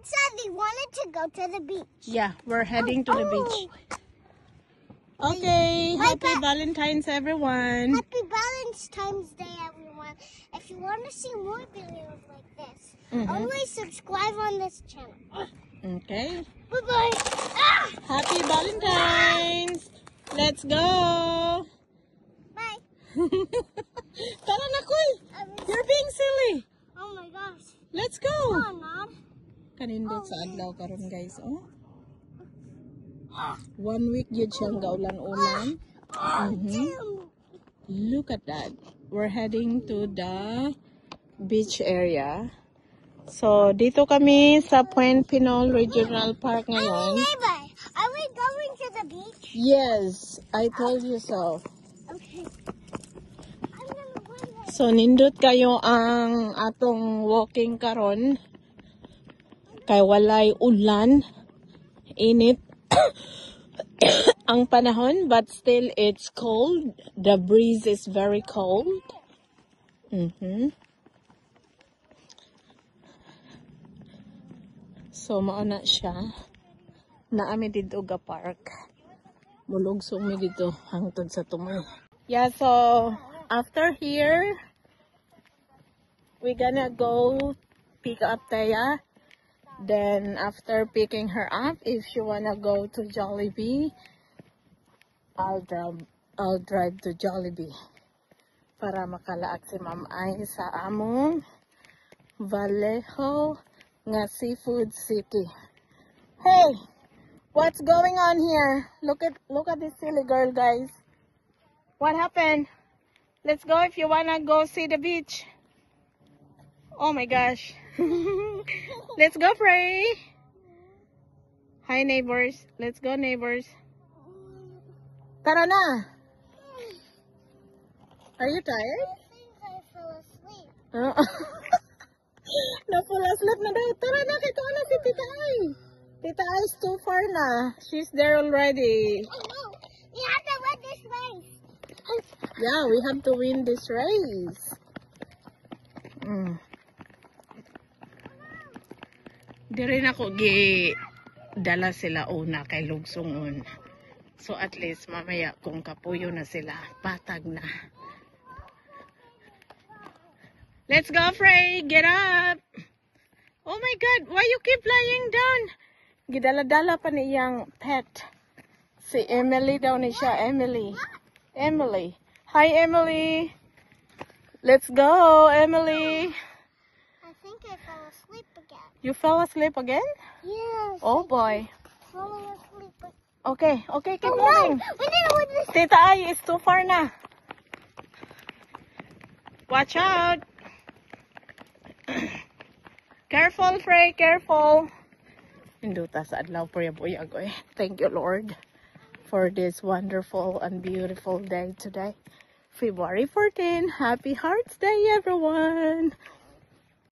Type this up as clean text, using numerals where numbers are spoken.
said they wanted to go to the beach. Yeah, we're heading to the beach. Okay, happy Valentine's, everyone. Happy Valentine's Day, everyone. If you want to see more videos like this, always subscribe on this channel. Okay. Bye-bye. Ah! Happy Valentine's. Let's go. Bye. Tara na, Kuy. You're being silly. Oh my gosh. Let's go. Oh, Mom. Kanindot sa adlaw karon, guys. Oh. 1 week yun siyang gaulan-ulan. Look at that. We're heading to the beach area. So, dito kami sa Point Pinol Regional Park ngayon. Neighbor, are we going to the beach? Yes, I told you so. Okay. So, nindot kayo ang atong walking karon. Kay walay ulan. Init. Ang panahon, but still it's cold. The breeze is very cold. So, mauna siya. Naami dito ga park. Mulugsong mi dito hangtod sa tumoy. Yeah, so after here, we gonna go pick up Taya. Then after picking her up, if she wanna go to Jollibee, I'll drive to Jollibee para makalaag si Ma'am Ay sa among Vallejo nga Seafood City. Hey, what's going on here? Look at this silly girl, guys. What happened? Let's go if you wanna go see the beach. Oh my gosh. Let's go, Frey. Hi, neighbors. Let's go, neighbors. Tara na. Are you tired? I think I fell asleep. Na-full asleep na daw. Tara na, kito na si Tita Ay. Tita Ay is too far na. She's there already. Oh no, we have to win this race. Yeah, we have to win this race. Di rin ako dala sila una kay Lugsongon. So at least mamaya kung kapuyo na sila, patag na. Let's go, Frey! Get up! Oh my God! Why you keep lying down? Gidala-dala pa niyang pet. Si Emily daw ni siya. Emily. Emily. Hi, Emily! Let's go, Emily! I think I fell asleep again. You fell asleep again? Yes. Oh boy. Falling asleep. Okay, keep Oh moving. no, we didn't win this. Tita Ay is too far na. Watch out. Careful, Frey, careful. Induta sa adlaw puyab-uyag oy. Thank you, Lord, for this wonderful and beautiful day today. February 14. Happy Hearts Day, everyone.